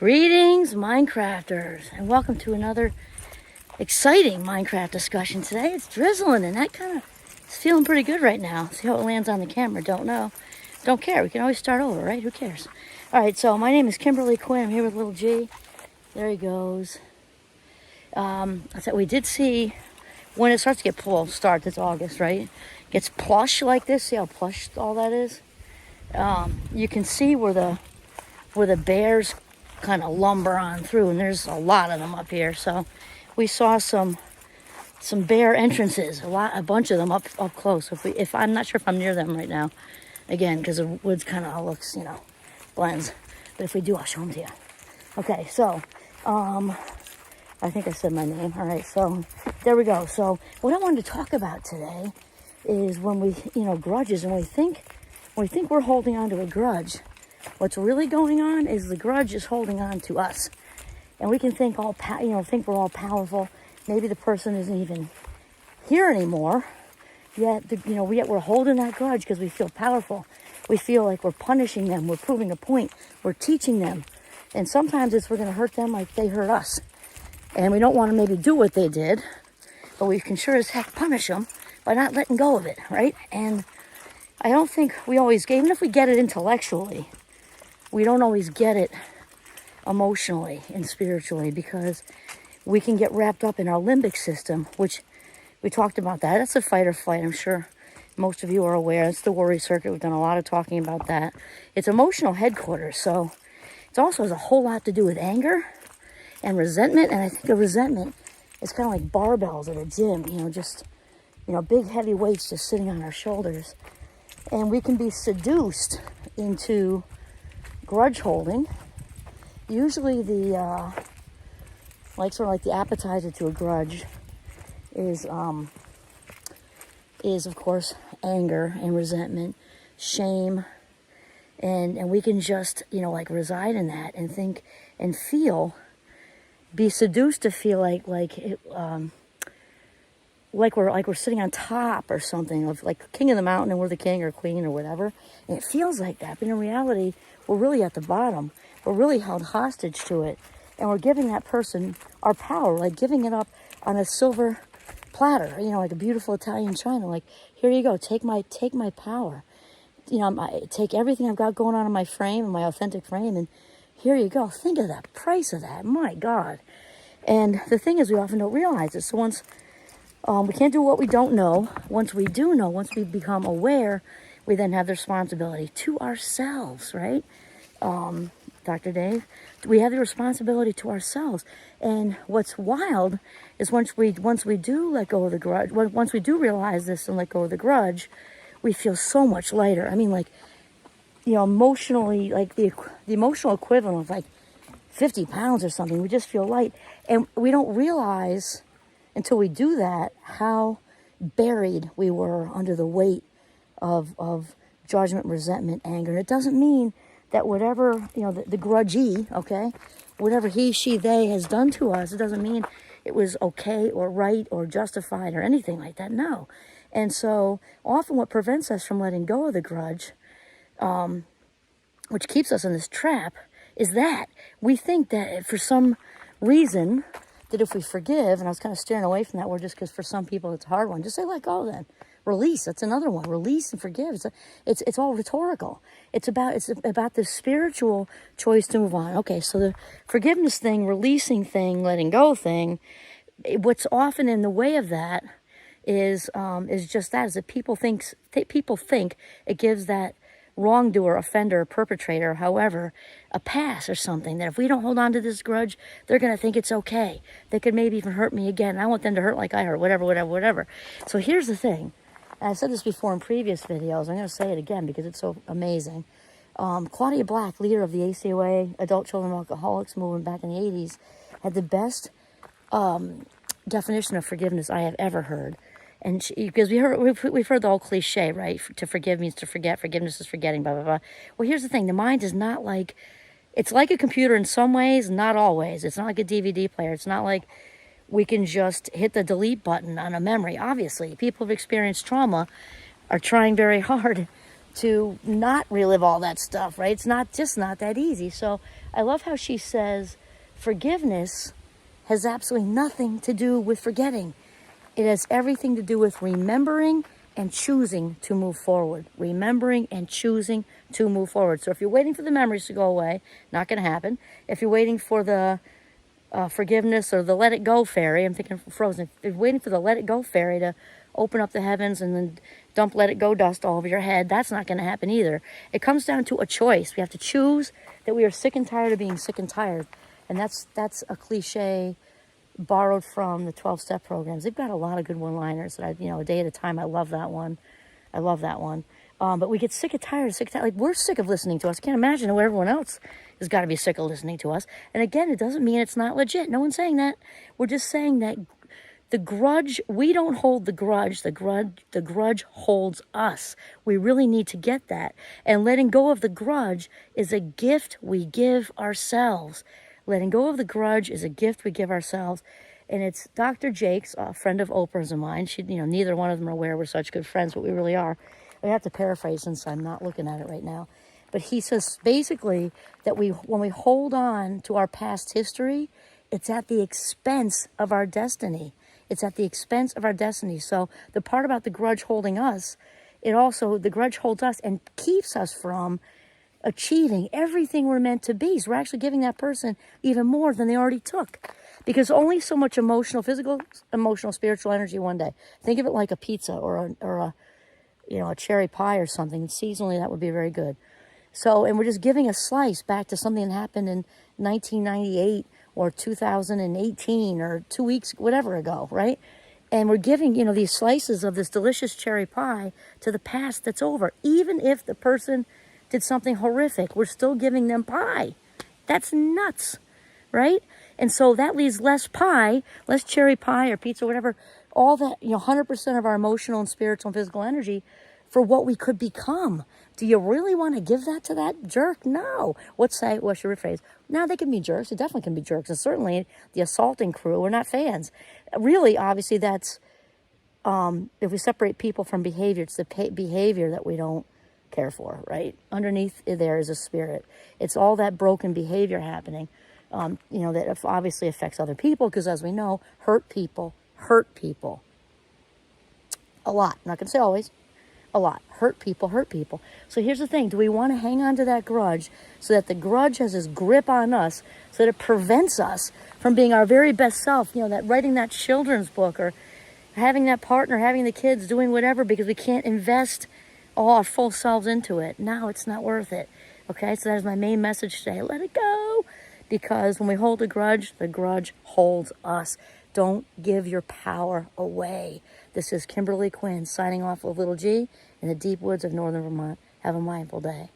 Greetings, Minecrafters, and welcome to another exciting Minecraft discussion today. It's drizzling, and that kind of is feeling pretty good right now. See how it lands on the camera, don't know. Don't care, we can always start over, right? Who cares? All right, so my name is Kimberly Quinn. I'm here with little G. There he goes. I said we did see when it starts to get starts, it's August, right? Gets plush like this. See how plush all that is? You can see where the bears kind of lumber on through, and there's a lot of them up here. So we saw some bear entrances, a bunch of them up close. If I'm not sure if I'm near them right now, again, because the woods kind of all looks, blends. But if we do, I'll show them to you. Okay, so I think I said my name. All right, so there we go. So what I wanted to talk about today is when we, grudges, and we think we're holding on to a grudge. What's really going on is the grudge is holding on to us, and we can think think we're all powerful. Maybe the person isn't even here anymore. Yet we're holding that grudge because we feel powerful. We feel like we're punishing them. We're proving a point. We're teaching them, and sometimes we're going to hurt them like they hurt us, and we don't want to maybe do what they did, but we can sure as heck punish them by not letting go of it, right? And I don't think we always, even if we get it intellectually, we don't always get it emotionally and spiritually, because we can get wrapped up in our limbic system, which we talked about that. That's a fight or flight. I'm sure most of you are aware. It's the worry circuit. We've done a lot of talking about that. It's emotional headquarters. So it also has a whole lot to do with anger and resentment. And I think of resentment is kind of like barbells at a gym, big heavy weights just sitting on our shoulders. And we can be seduced into grudge holding. Usually the the appetizer to a grudge is of course anger and resentment, shame, and we can just reside in that and think and feel, be seduced to feel like we're sitting on top or something, of like king of the mountain and we're the king or queen or whatever, and it feels like that, but in reality we're really at the bottom. We're really held hostage to it, and we're giving that person our power, like giving it up on a silver platter, like a beautiful Italian china. Like, here you go, take my power. Take everything I've got going on in my frame, in my authentic frame, and here you go. Think of that price of that, my God. And the thing is, we often don't realize it. So once we can't do what we don't know. Once we do know, once we become aware, we then have the responsibility to ourselves, right? Dr. Dave, we have the responsibility to ourselves. And what's wild is once we do let go of the grudge, once we do realize this and let go of the grudge, we feel so much lighter. I mean, emotionally, like the emotional equivalent of like 50 pounds or something. We just feel light. And we don't realize until we do that how buried we were under the weight of judgment, resentment, anger. And it doesn't mean that whatever, the grudgee, okay, whatever he, she, they has done to us, it doesn't mean it was okay or right or justified or anything like that. No. And so often what prevents us from letting go of the grudge, which keeps us in this trap, is that we think that for some reason that if we forgive, and I was kind of steering away from that word just because for some people it's a hard one, just say let go then. Release, that's another one. Release and forgive. It's all rhetorical. It's about the spiritual choice to move on. Okay, so the forgiveness thing, releasing thing, letting go thing, what's often in the way of that is just that, is that people think it gives that wrongdoer, offender, perpetrator, however, a pass or something, that if we don't hold on to this grudge, they're going to think it's okay. They could maybe even hurt me again. I want them to hurt like I hurt, whatever. So here's the thing. And I've said this before in previous videos. I'm going to say it again because it's so amazing. Claudia Black, leader of the ACOA, Adult Children of Alcoholics movement back in the 80s, had the best definition of forgiveness I have ever heard. And because we've heard the whole cliche, right? To forgive means to forget. Forgiveness is forgetting, blah, blah, blah. Well, here's the thing. The mind is not like, it's like a computer in some ways, not always. It's not like a DVD player. It's not like we can just hit the delete button on a memory. Obviously, people who've experienced trauma are trying very hard to not relive all that stuff, right? It's not that easy. So I love how she says forgiveness has absolutely nothing to do with forgetting. It has everything to do with remembering and choosing to move forward. Remembering and choosing to move forward. So if you're waiting for the memories to go away, not going to happen. If you're waiting for the forgiveness or the let it go fairy, I'm thinking Frozen. If you're waiting for the let it go fairy to open up the heavens and then dump let it go dust all over your head, that's not going to happen either. It comes down to a choice. We have to choose that we are sick and tired of being sick and tired. And that's a cliche borrowed from the 12-step programs. They've got a lot of good one-liners that a day at a time. I love that one. But we get sick and tired, like we're sick of listening to us. Can't imagine how everyone else has got to be sick of listening to us. And again, it doesn't mean it's not legit. No one's saying that. We're just saying that the grudge, we don't hold the grudge. The grudge holds us. We really need to get that. And letting go of the grudge is a gift we give ourselves. Letting go of the grudge is a gift we give ourselves. And it's Dr. Jakes, a friend of Oprah's and mine. She, neither one of them are aware we're such good friends, but we really are. I have to paraphrase since I'm not looking at it right now. But he says basically that when we hold on to our past history, it's at the expense of our destiny. It's at the expense of our destiny. So the part about the grudge holding us, the grudge holds us and keeps us from achieving everything we're meant to be. So we're actually giving that person even more than they already took. Because only so much physical, emotional, spiritual energy one day. Think of it like a pizza or a cherry pie or something. Seasonally, that would be very good. So, and we're just giving a slice back to something that happened in 1998 or 2018 or 2 weeks, whatever ago, right? And we're giving, these slices of this delicious cherry pie to the past that's over. Even if the person did something horrific, we're still giving them pie. That's nuts, right? And so that leaves less pie, less cherry pie or pizza, whatever, all that, 100% of our emotional and spiritual and physical energy for what we could become. Do you really want to give that to that jerk? No. What's your rephrase? No, they can be jerks. They definitely can be jerks. And certainly the assaulting crew, we're not fans. Really, obviously, that's, if we separate people from behavior, it's the behavior that we don't care for, right? Underneath there is a spirit. It's all that broken behavior happening, that obviously affects other people because, as we know, hurt people. A lot. I'm not going to say always. A lot. Hurt people. So here's the thing. Do we want to hang on to that grudge so that the grudge has this grip on us so that it prevents us from being our very best self? That writing that children's book or having that partner, having the kids, doing whatever because we can't invest all our full selves into it. No, it's not worth it. Okay, so that is my main message today. Let it go. Because when we hold a grudge, the grudge holds us. Don't give your power away. This is Kimberly Quinn signing off with Little G in the deep woods of northern Vermont. Have a mindful day.